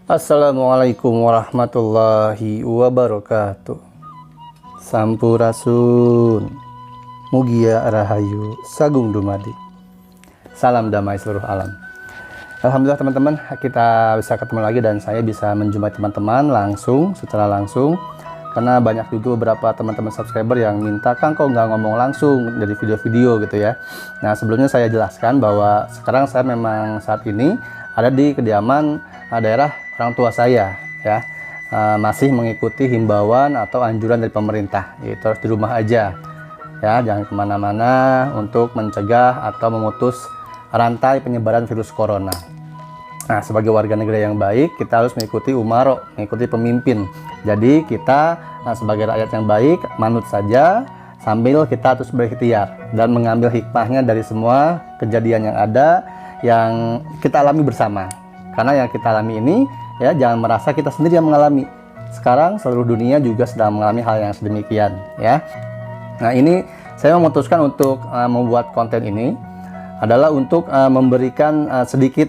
Assalamualaikum warahmatullahi wabarakatuh. Sampurasun, Mugia Rahayu, Sagung Dumadi. Salam damai seluruh alam. Alhamdulillah teman-teman, kita bisa ketemu lagi dan saya bisa menjumpai teman-teman secara langsung. Karena banyak juga beberapa teman-teman subscriber yang minta, Kang kok nggak ngomong langsung dari video-video gitu ya. Nah sebelumnya saya jelaskan bahwa sekarang saya memang saat ini ada di kediaman daerah orang tua saya ya, masih mengikuti himbauan atau anjuran dari pemerintah, yaitu harus di rumah aja ya, jangan kemana-mana untuk mencegah atau memutus rantai penyebaran virus corona. Nah sebagai warga negara yang baik kita harus mengikuti umaro, mengikuti pemimpin. Jadi kita sebagai rakyat yang baik manut saja sambil kita terus berikhtiar dan mengambil hikmahnya dari semua kejadian yang ada yang kita alami bersama. Karena yang kita alami ini ya, jangan merasa kita sendiri yang mengalami. Sekarang seluruh dunia juga sedang mengalami hal yang sedemikian ya. Nah ini saya memutuskan untuk membuat konten ini adalah untuk memberikan sedikit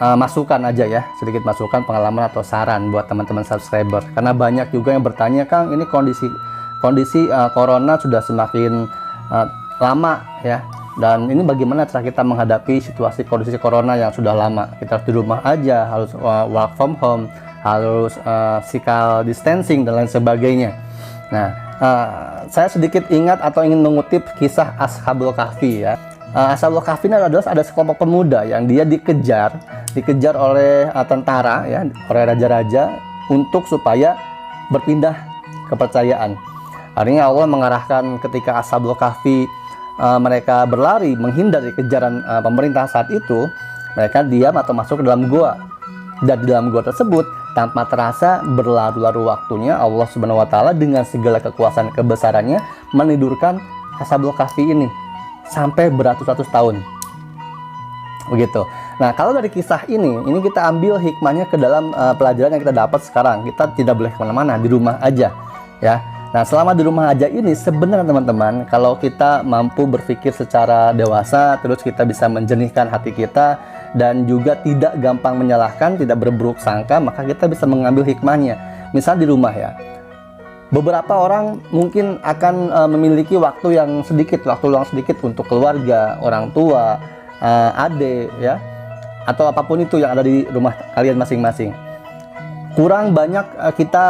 masukan aja ya, sedikit masukan pengalaman atau saran buat teman-teman subscriber. Karena banyak juga yang bertanya, Kang ini kondisi corona sudah semakin lama ya. Dan ini bagaimana cara kita menghadapi situasi kondisi corona yang sudah lama. Kita harus di rumah aja, harus work from home, harus physical distancing dan lain sebagainya. Nah, saya sedikit ingat atau ingin mengutip kisah Ashabul Kahfi ya. Ashabul Kahfi ini adalah ada sekelompok pemuda yang dia dikejar oleh tentara ya, oleh raja-raja untuk supaya berpindah kepercayaan. Akhirnya Allah mengarahkan ketika Ashabul Kahfi mereka berlari menghindar dari kejaran pemerintah saat itu, mereka diam atau masuk ke dalam gua. Dan di dalam gua tersebut tanpa terasa berlalu-lalu waktunya Allah Subhanahu wa taala dengan segala kekuasaan kebesarannya menidurkan Ashabul Kahfi ini sampai beratus-ratus tahun. Begitu. Nah, kalau dari kisah ini kita ambil hikmahnya ke dalam pelajaran yang kita dapat sekarang. Kita tidak boleh kemana-mana, di rumah aja ya. Nah, selama di rumah aja ini sebenarnya teman-teman, kalau kita mampu berpikir secara dewasa, terus kita bisa menjernihkan hati kita dan juga tidak gampang menyalahkan, tidak berburuk sangka, maka kita bisa mengambil hikmahnya. Misal di rumah ya, beberapa orang mungkin akan memiliki waktu yang sedikit, waktu luang sedikit untuk keluarga, orang tua, adik ya, atau apapun itu yang ada di rumah kalian masing-masing. Kurang banyak kita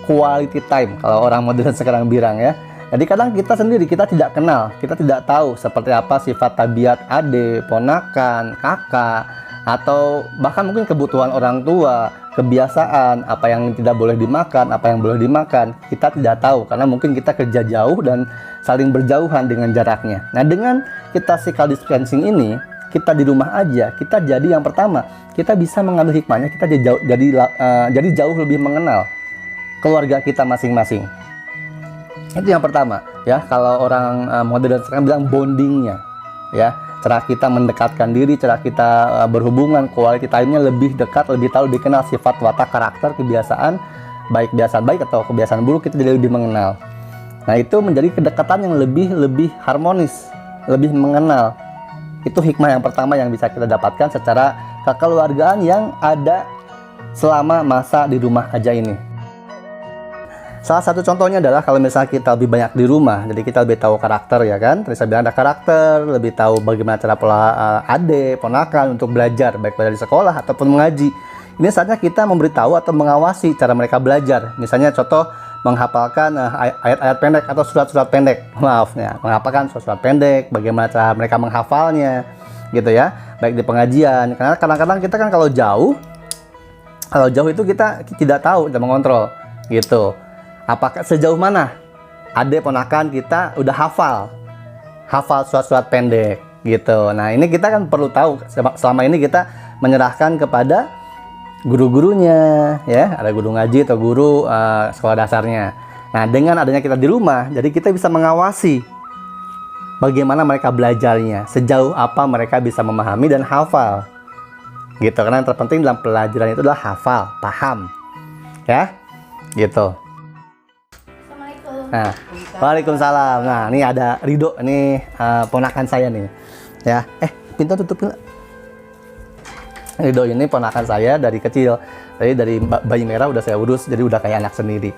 quality time kalau orang modern sekarang bilang ya. Jadi kadang kita sendiri kita tidak kenal, kita tidak tahu seperti apa sifat tabiat adik, ponakan, kakak, atau bahkan mungkin kebutuhan orang tua, kebiasaan, apa yang tidak boleh dimakan, apa yang boleh dimakan, kita tidak tahu karena mungkin kita kerja jauh dan saling berjauhan dengan jaraknya. Nah, dengan kita physical distancing ini, kita di rumah aja, kita jadi yang pertama, kita bisa mengambil hikmahnya, kita jadi jauh lebih mengenal keluarga kita masing-masing. Itu yang pertama ya. Kalau orang modern sekarang bilang bondingnya ya, cara kita mendekatkan diri, cara kita berhubungan, quality time-nya lebih dekat, lebih tahu, dikenal sifat, watak, karakter, kebiasaan baik atau kebiasaan buruk, kita jadi lebih mengenal. Nah, itu menjadi kedekatan yang lebih harmonis, lebih mengenal. Itu hikmah yang pertama yang bisa kita dapatkan secara kekeluargaan yang ada selama masa di rumah aja ini. Salah satu contohnya adalah kalau misalnya kita lebih banyak di rumah, jadi kita lebih tahu karakter ya kan. Tadi saya bilang ada karakter, lebih tahu bagaimana cara pola adik, ponakan untuk belajar, baik dari sekolah ataupun mengaji. Ini saatnya kita memberitahu atau mengawasi cara mereka belajar. Misalnya contoh menghafalkan ayat-ayat pendek atau surat-surat pendek. Maaf ya, menghafalkan surat-surat pendek, bagaimana cara mereka menghafalnya gitu ya. Baik di pengajian. Karena kadang-kadang kita kan kalau jauh itu kita tidak tahu, tidak mengontrol gitu. Apakah sejauh mana adik ponakan kita udah hafal surat-surat pendek gitu. Nah, ini kita kan perlu tahu. Selama ini kita menyerahkan kepada guru-gurunya ya, ada guru ngaji atau guru sekolah dasarnya. Nah, dengan adanya kita di rumah, jadi kita bisa mengawasi bagaimana mereka belajarnya, sejauh apa mereka bisa memahami dan hafal. Gitu, karena yang terpenting dalam pelajaran itu adalah hafal, paham. Ya, gitu. Nah, waalaikumsalam. Nah, ini ada Ridho, ini ponakan saya nih. Ya, pintu tutup. Ridho ini ponakan saya dari kecil. Jadi dari bayi merah udah saya urus, jadi udah kayak anak sendiri.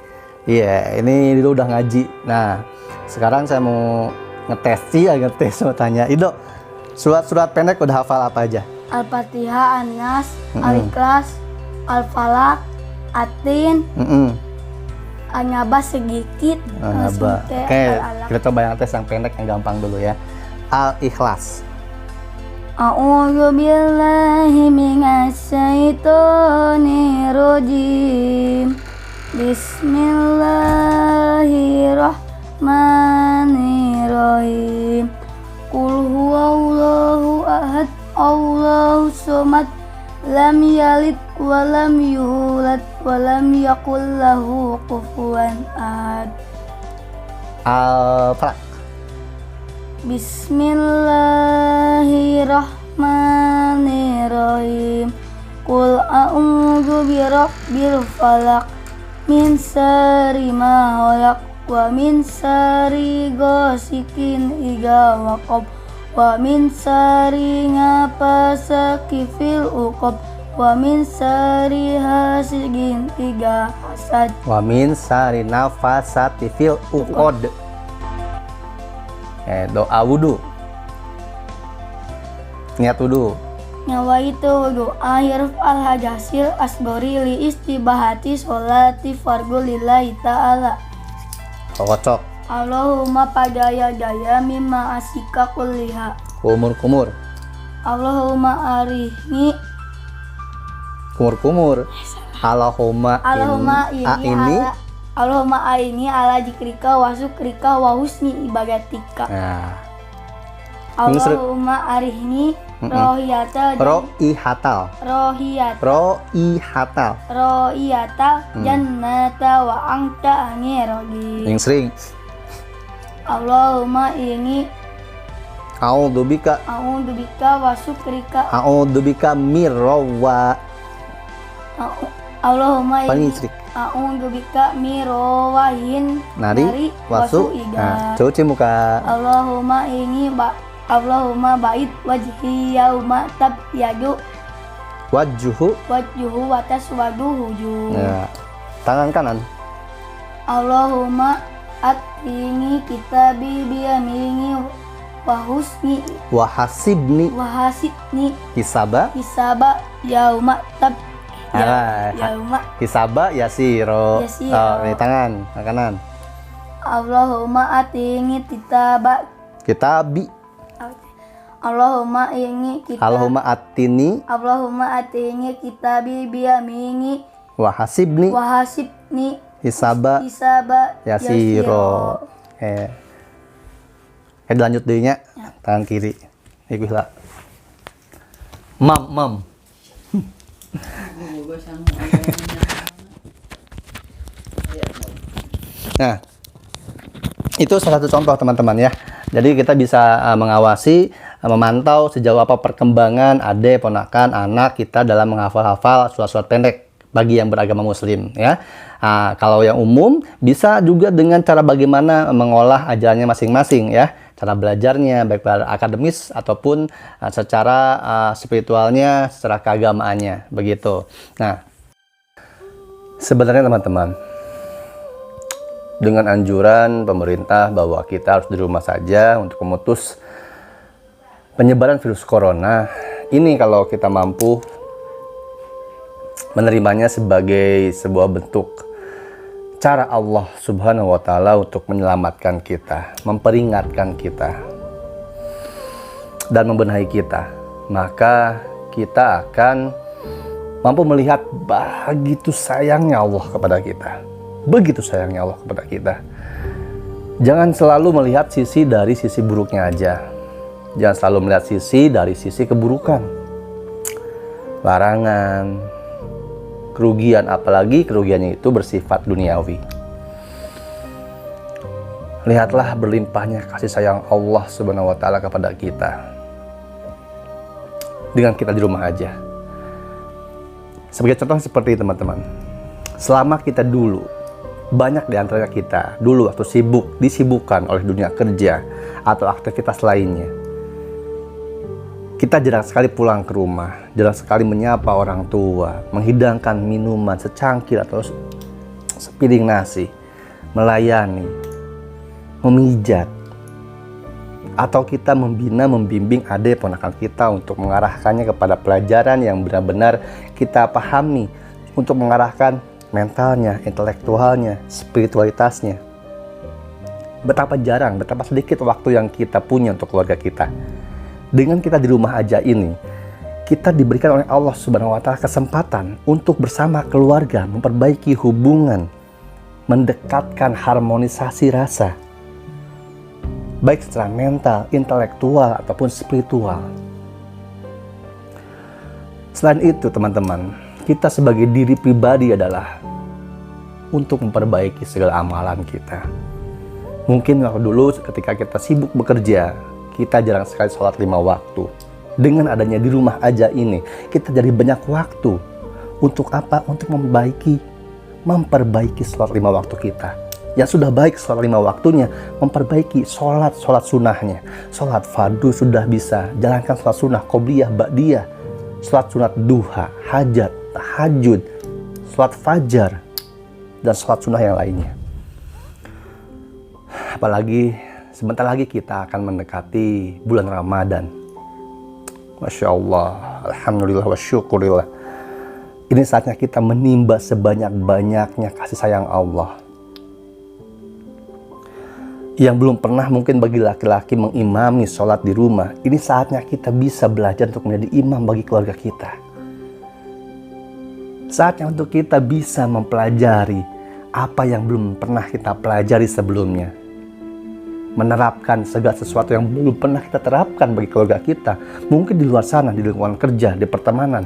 Iya, ini Ridho udah ngaji. Nah, sekarang saya mau ngetes mau tanya. Ridho, surat-surat pendek udah hafal apa aja? Al-Fatihah, An-Nas, Al-Ikhlas, Al-Falaq, Atin, An-Nabas sedikit. Oke, kita coba yang tes yang pendek, yang gampang dulu ya. Al-Ikhlas. A'udzu billahi minasy syaithanir rajim. Bismillahirrahmanirrahim. Qul huwallahu ahad, Allahus samad, lam yalid wa lam yulad wa lam yakul lahu kufuwan ahad. Al-Falaq. Bismillahirrahmanirrahim. Qul a'udzu birabbil falaq, min syarri ma khalaq, wa min syarri ghasikin idza waqab, wa min syarri nafasaki fil uqab, wa min syarri hasidin idza hasad, Wa min syarri nafasati fil uqad. Doa wudu. Niat wudu. Nyawa itu wudu akhir al-hajasil asgori li istibahati sholati fardu lillahi ta'ala. Kocok. Allahumma padaya daya mimma asika kulliha. Kumur. Allahumma arihni. Kumur. Allahumma ini. Allahumma aini ala jikrika wa syukrika wa husni ibadatika. Nah. Allahumma arihni rohiyatal jannata wa anta anirogi. Yang sering. Allahumma ini A'udzubika wa syukrika. A'udzubika mirrawa. Allahumma ini Panisrik. a'udzubika mirowahin Nari wasu. Nah, cuci muka. Allahumma ba'id wajhi yauma tabyadu Wajhuhu wa taswadu wujuh. Ya. Tangan kanan. Allahumma atini kitabi biyamini wa husni Wa hasibni hisaba yauma hisaba yasiro. Oh, ini tangan kanan. Allahumma atini Kitabi. Allahumma atini kitabi biyamini wa hasibni hisaba yasiro. Lanjut dehnya. Tangan kiri. Iku lah. Mam. Nah, itu salah satu contoh teman-teman ya. Jadi kita bisa mengawasi, memantau sejauh apa perkembangan adik, ponakan, anak kita dalam menghafal-hafal surat-surat pendek bagi yang beragama muslim ya. Kalau yang umum bisa juga dengan cara bagaimana mengolah ajarannya masing-masing ya. Cara belajarnya baik pada akademis ataupun secara spiritualnya, secara keagamaannya begitu. Nah, sebenarnya teman-teman, dengan anjuran pemerintah bahwa kita harus di rumah saja untuk memutus penyebaran virus corona, ini kalau kita mampu menerimanya sebagai sebuah bentuk cara Allah Subhanahu wa Ta'ala untuk menyelamatkan kita, memperingatkan kita, dan membenahi kita, maka kita akan mampu melihat begitu sayangnya Allah kepada kita. Begitu sayangnya Allah kepada kita. Jangan selalu melihat sisi dari sisi buruknya aja. Jangan selalu melihat sisi dari sisi keburukan, larangan, kerugian, apalagi kerugiannya itu bersifat duniawi. Lihatlah berlimpahnya kasih sayang Allah Subhanahu wa Ta'ala kepada kita dengan kita di rumah aja. Sebagai contoh seperti teman-teman, selama kita dulu, banyak di antara kita dulu waktu disibukkan oleh dunia kerja atau aktivitas lainnya, kita jarang sekali pulang ke rumah, jarang sekali menyapa orang tua, menghidangkan minuman secangkir atau sepiring nasi, melayani, memijat, atau kita membimbing adik ponakan kita untuk mengarahkannya kepada pelajaran yang benar-benar kita pahami, untuk mengarahkan mentalnya, intelektualnya, spiritualitasnya. Betapa jarang, betapa sedikit waktu yang kita punya untuk keluarga kita. Dengan kita di rumah aja ini, kita diberikan oleh Allah Subhanahu wa Ta'ala kesempatan untuk bersama keluarga memperbaiki hubungan, mendekatkan harmonisasi rasa, baik secara mental, intelektual, ataupun spiritual. Selain itu teman-teman, kita sebagai diri pribadi adalah untuk memperbaiki segala amalan kita. Mungkin waktu dulu ketika kita sibuk bekerja, kita jarang sekali sholat 5 waktu. Dengan adanya di rumah aja ini, kita jadi banyak waktu. Untuk apa? Untuk memperbaiki sholat 5 waktu kita. Yang sudah baik sholat 5 waktunya, memperbaiki sholat sunnahnya. Sholat fardu sudah bisa, jalankan sholat sunnah, qobliyah, ba'diyah, sholat sunat duha, hajat, tahajud, sholat fajar, dan sholat sunnah yang lainnya. Apalagi sebentar lagi kita akan mendekati bulan Ramadan. Masya Allah, alhamdulillah wa syukurillah. Ini saatnya kita menimba sebanyak-banyaknya kasih sayang Allah. Yang belum pernah mungkin bagi laki-laki mengimami sholat di rumah, ini saatnya kita bisa belajar untuk menjadi imam bagi keluarga kita. Saatnya untuk kita bisa mempelajari apa yang belum pernah kita pelajari sebelumnya. Menerapkan segala sesuatu yang belum pernah kita terapkan bagi keluarga kita. Mungkin di luar sana, di lingkungan kerja, di pertemanan,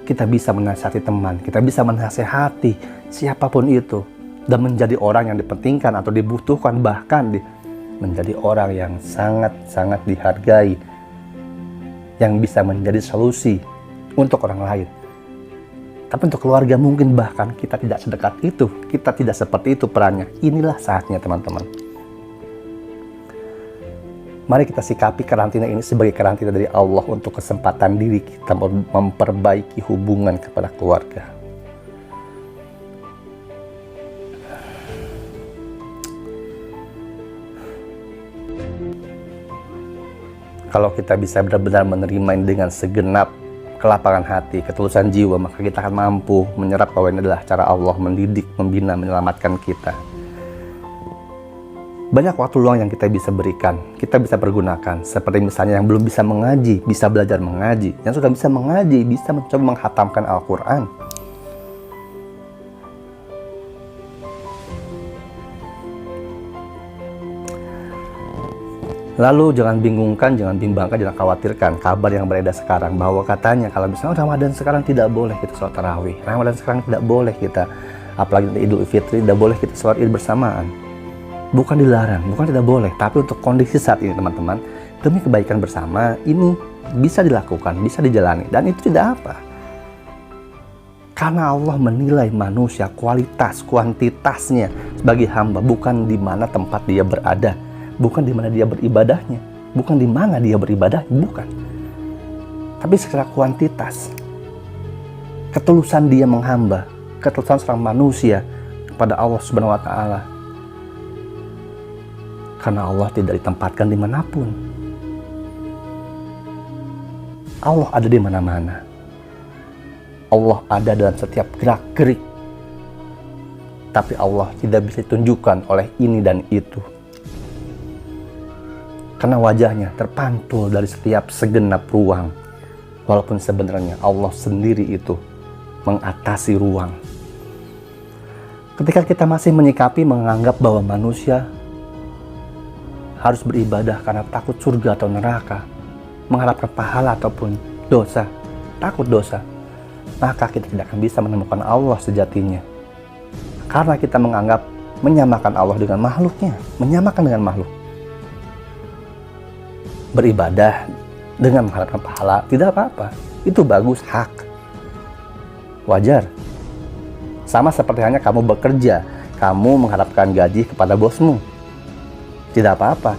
kita bisa menasihati teman, kita bisa menasihati siapapun itu, dan menjadi orang yang dipentingkan atau dibutuhkan, bahkan menjadi orang yang sangat-sangat dihargai, yang bisa menjadi solusi untuk orang lain. Tapi untuk keluarga mungkin bahkan kita tidak sedekat itu, kita tidak seperti itu perannya. Inilah saatnya teman-teman. Mari kita sikapi karantina ini sebagai karantina dari Allah untuk kesempatan diri kita memperbaiki hubungan kepada keluarga. Kalau kita bisa benar-benar menerima ini dengan segenap kelapangan hati, ketulusan jiwa, maka kita akan mampu menyerap bahwa ini adalah cara Allah mendidik, membina, menyelamatkan kita. Banyak waktu luang yang kita bisa berikan, kita bisa pergunakan. Seperti misalnya yang belum bisa mengaji, bisa belajar mengaji. Yang sudah bisa mengaji, bisa mencoba menghatamkan Al-Quran. Lalu jangan bingungkan, jangan bimbangkan, jangan khawatirkan kabar yang beredar sekarang. Bahwa katanya kalau misalnya Ramadan sekarang tidak boleh kita sholat tarawih. Ramadan sekarang tidak boleh kita, apalagi Idul Fitri, tidak boleh kita sholat id bersamaan. Bukan dilarang, bukan tidak boleh, tapi untuk kondisi saat ini teman-teman, demi kebaikan bersama, ini bisa dilakukan, bisa dijalani, dan itu tidak apa. Karena Allah menilai manusia kualitas, kuantitasnya sebagai hamba, bukan di mana tempat dia berada, bukan di mana dia beribadahnya, bukan di mana dia beribadah, bukan. Tapi secara kuantitas, ketulusan dia menghamba, ketulusan seorang manusia kepada Allah Subhanahu wa Ta'ala. Karena Allah tidak ditempatkan dimanapun. Allah ada di mana-mana. Allah ada dalam setiap gerak-gerik. Tapi Allah tidak bisa ditunjukkan oleh ini dan itu. Karena wajahnya terpantul dari setiap segenap ruang. Walaupun sebenarnya Allah sendiri itu mengatasi ruang. Ketika kita masih menyikapi, menganggap bahwa manusia harus beribadah karena takut surga atau neraka, mengharapkan pahala ataupun dosa, takut dosa, maka kita tidak akan bisa menemukan Allah sejatinya. Karena kita menganggap menyamakan Allah dengan makhluknya, menyamakan dengan makhluk. Beribadah dengan mengharapkan pahala, tidak apa-apa. Itu bagus, hak. Wajar. Sama seperti hanya kamu bekerja, kamu mengharapkan gaji kepada bosmu. Tidak apa-apa.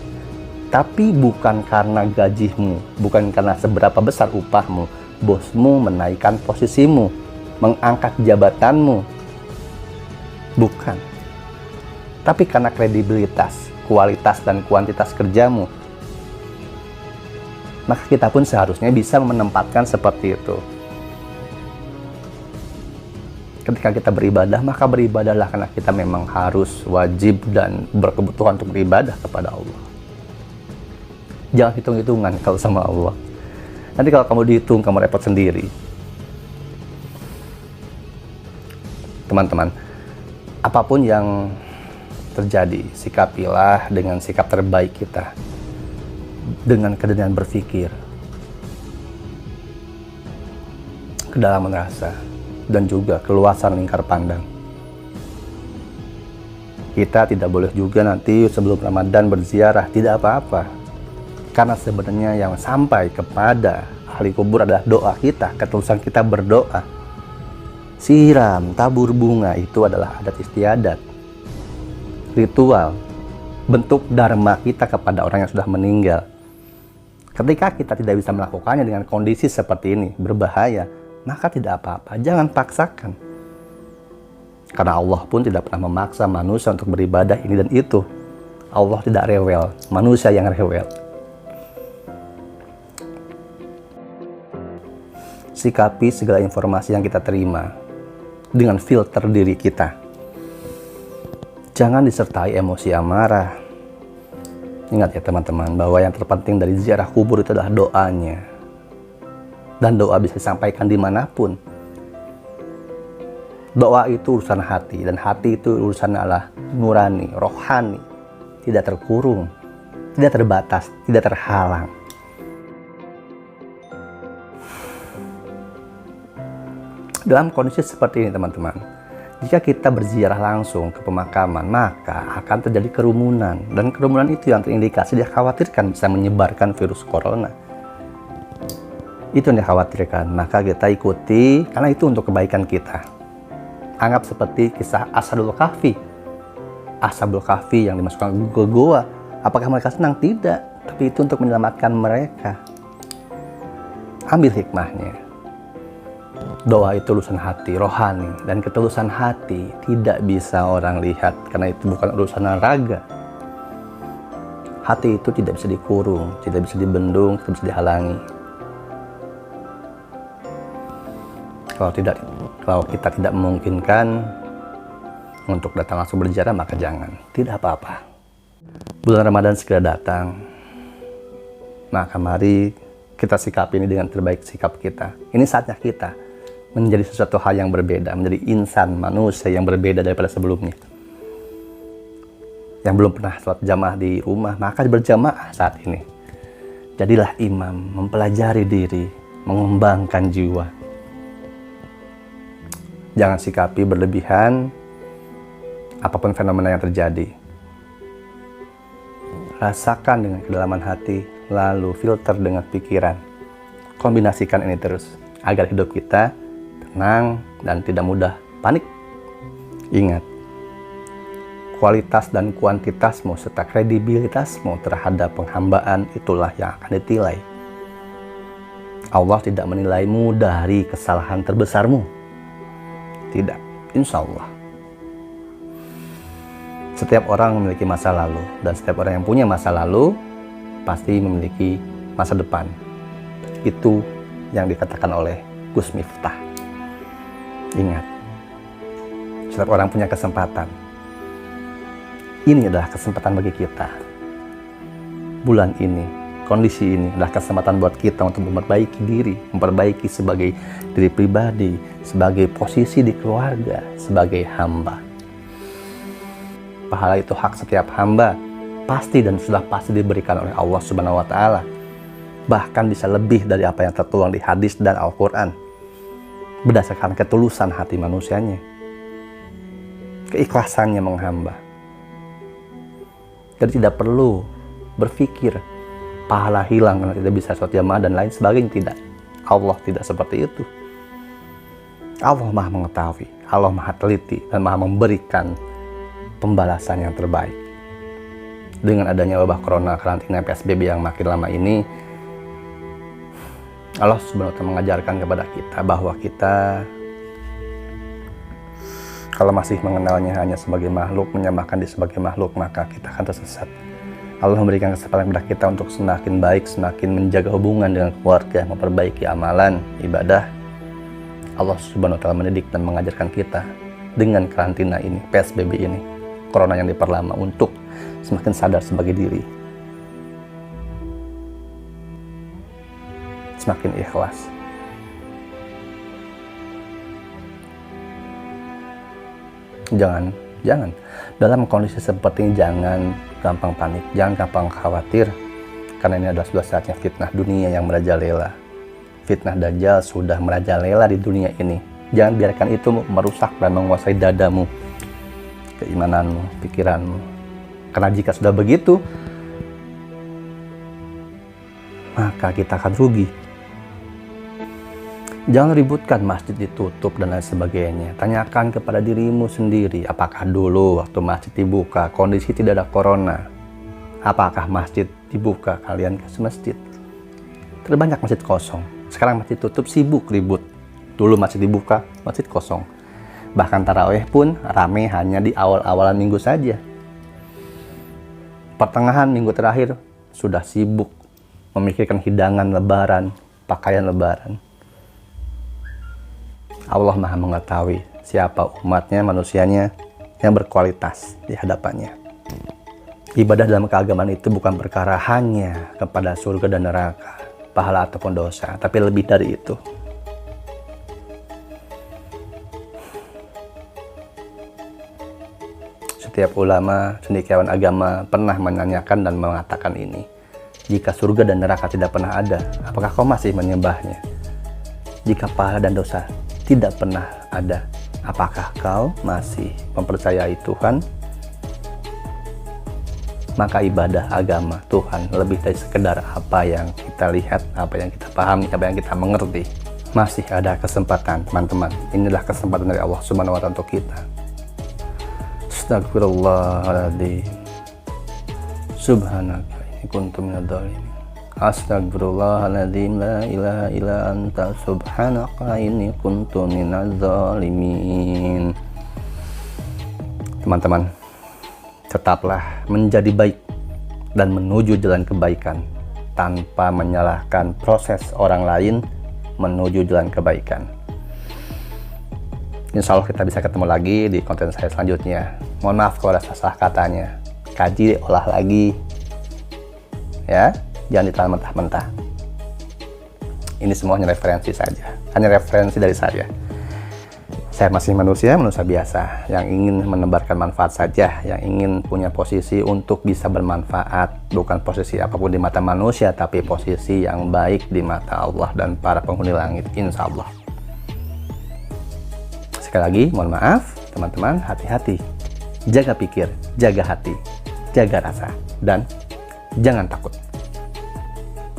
Tapi bukan karena gajimu, bukan karena seberapa besar upahmu, bosmu menaikkan posisimu, mengangkat jabatanmu. Bukan. Tapi karena kredibilitas, kualitas dan kuantitas kerjamu. Maka kita pun seharusnya bisa menempatkan seperti itu. Ketika kita beribadah, maka beribadahlah karena kita memang harus, wajib, dan berkebutuhan untuk beribadah kepada Allah. Jangan hitung-hitungan kalau sama Allah. Nanti kalau kamu dihitung, kamu repot sendiri. Teman-teman, apapun yang terjadi, sikapilah dengan sikap terbaik kita. Dengan kedenian berpikir, kedalaman rasa, dan juga keluasan lingkar pandang. Kita tidak boleh juga nanti sebelum Ramadan berziarah, tidak apa-apa. Karena sebenarnya yang sampai kepada ahli kubur adalah doa kita, ketulusan kita berdoa. Siram, tabur bunga itu adalah adat istiadat, ritual, bentuk dharma kita kepada orang yang sudah meninggal. Ketika kita tidak bisa melakukannya dengan kondisi seperti ini, berbahaya, maka tidak apa-apa, jangan paksakan. Karena Allah pun tidak pernah memaksa manusia untuk beribadah ini dan itu. Allah tidak rewel, manusia yang rewel. Sikapi segala informasi yang kita terima dengan filter diri kita. Jangan disertai emosi amarah. Ingat ya teman-teman, bahwa yang terpenting dari ziarah kubur itu adalah doanya. Dan doa bisa disampaikan dimanapun. Doa itu urusan hati, dan hati itu urusan adalah nurani, rohani. Tidak terkurung, tidak terbatas, tidak terhalang. Dalam kondisi seperti ini teman-teman, jika kita berziarah langsung ke pemakaman, maka akan terjadi kerumunan. Dan kerumunan itu yang terindikasi dikhawatirkan bisa menyebarkan virus corona. Itu yang dikhawatirkan, maka kita ikuti karena itu untuk kebaikan kita. Anggap seperti kisah Ashabul Kahfi. Ashabul Kahfi yang dimasukkan ke goa. Apakah mereka senang? Tidak. Tapi itu untuk menyelamatkan mereka. Ambil hikmahnya. Doa itu urusan hati, rohani, dan ketulusan hati tidak bisa orang lihat karena itu bukan urusan raga. Hati itu tidak bisa dikurung, tidak bisa dibendung, tidak bisa dihalangi. Kalau kita tidak memungkinkan untuk datang langsung berziarah, maka jangan, tidak apa-apa. Bulan Ramadan segera datang, maka mari kita sikapi ini dengan terbaik sikap kita. Ini saatnya kita menjadi sesuatu hal yang berbeda, menjadi insan, manusia yang berbeda daripada sebelumnya. Yang belum pernah sholat jamaah di rumah, maka berjamaah saat ini. Jadilah imam, mempelajari diri, mengembangkan jiwa. Jangan sikapi berlebihan apapun fenomena yang terjadi. Rasakan dengan kedalaman hati, lalu filter dengan pikiran. Kombinasikan ini terus, agar hidup kita tenang dan tidak mudah panik. Ingat, kualitas dan kuantitasmu serta kredibilitasmu terhadap penghambaan itulah yang akan ditilai. Allah tidak menilaimu dari kesalahan terbesarmu. Tidak, insya Allah. Setiap orang memiliki masa lalu, dan setiap orang yang punya masa lalu pasti memiliki masa depan. Itu yang dikatakan oleh Gus Miftah. Ingat, setiap orang punya kesempatan. Ini adalah kesempatan bagi kita. Bulan ini, kondisi ini adalah kesempatan buat kita untuk memperbaiki diri, memperbaiki sebagai diri pribadi, sebagai posisi di keluarga, sebagai hamba. Pahala itu hak setiap hamba, pasti dan sudah pasti diberikan oleh Allah Subhanahu wa Ta'ala. Bahkan bisa lebih dari apa yang tertuang di hadis dan Al-Quran. Berdasarkan ketulusan hati manusianya, keikhlasannya menghamba, Jadi tidak perlu berpikir pahala hilang karena tidak bisa sholat jamaah dan lain sebagainya. Tidak. Allah tidak seperti itu. Allah maha mengetahui, Allah maha teliti dan maha memberikan pembalasan yang terbaik. Dengan adanya wabah corona, karantina, PSBB yang makin lama ini, Allah Subhanahu wa Ta'ala mengajarkan kepada kita bahwa kita kalau masih mengenalnya hanya sebagai makhluk, menyembahkan dia sebagai makhluk, maka kita akan tersesat. Allah memberikan kesempatan kepada kita untuk semakin baik, semakin menjaga hubungan dengan keluarga, memperbaiki amalan, ibadah. Allah Subhanahu wa Ta'ala mendidik dan mengajarkan kita dengan karantina ini, PSBB ini, corona yang diperlama, untuk semakin sadar sebagai diri, semakin ikhlas. Jangan dalam kondisi seperti ini jangan gampang panik, jangan gampang khawatir, karena ini adalah sudah saatnya fitnah dunia yang merajalela. Fitnah Dajjal sudah merajalela di dunia ini. Jangan biarkan itu merusak dan menguasai dadamu, keimananmu, pikiranmu. Karena jika sudah begitu, maka kita akan rugi. Jangan ributkan masjid ditutup dan lain sebagainya. Tanyakan kepada dirimu sendiri, apakah dulu waktu masjid dibuka kondisi tidak ada corona? Apakah masjid dibuka kalian ke masjid? Terbanyak masjid kosong. Sekarang masjid tutup, sibuk, ribut. Dulu masjid dibuka, masjid kosong. Bahkan tarawih pun rame hanya di awal-awalan minggu saja. Pertengahan minggu terakhir sudah sibuk memikirkan hidangan lebaran, pakaian lebaran. Allah maha mengetahui siapa umatnya, manusianya yang berkualitas di hadapannya. Ibadah dalam keagamaan itu bukan perkara hanya kepada surga dan neraka, pahala ataupun dosa, tapi lebih dari itu. Setiap ulama, cendekiawan agama pernah menanyakan dan mengatakan ini. Jika surga dan neraka tidak pernah ada, apakah kau masih menyembahnya? Jika pahala dan dosa tidak pernah ada, apakah kau masih mempercayai Tuhan? Maka ibadah agama Tuhan lebih dari sekedar apa yang kita lihat, apa yang kita pahami, apa yang kita mengerti. Masih ada kesempatan, teman-teman. Inilah kesempatan dari Allah Subhanahu wa Ta'ala untuk kita. Astagfirullahaladzim. Subhanaka inni kuntu minadz dzalimin. Astagfirullahaladzim, la ilaha illa anta, subhanaka inni kuntu minadz dzalimin. Teman-teman, tetaplah menjadi baik dan menuju jalan kebaikan tanpa menyalahkan proses orang lain menuju jalan kebaikan. Insya Allah kita bisa ketemu lagi di konten saya selanjutnya. Mohon maaf kalau ada salah katanya. Kaji, olah lagi, ya. Jangan ditelan mentah-mentah. Ini semuanya referensi saja. Hanya referensi dari saya. Saya masih manusia biasa yang ingin menebarkan manfaat saja, yang ingin punya posisi untuk bisa bermanfaat, bukan posisi apapun di mata manusia, tapi posisi yang baik di mata Allah dan para penghuni langit, insya Allah. Sekali lagi, mohon maaf, teman-teman, hati-hati. Jaga pikir, jaga hati, jaga rasa, dan jangan takut.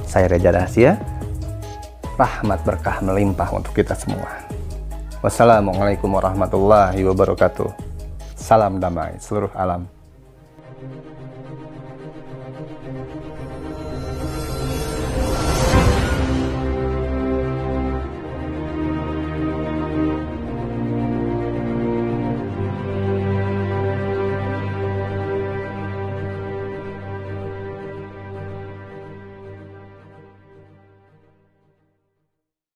Saya Reza Rahasia, rahmat berkah melimpah untuk kita semua. Wassalamualaikum warahmatullahi wabarakatuh. Salam damai seluruh alam.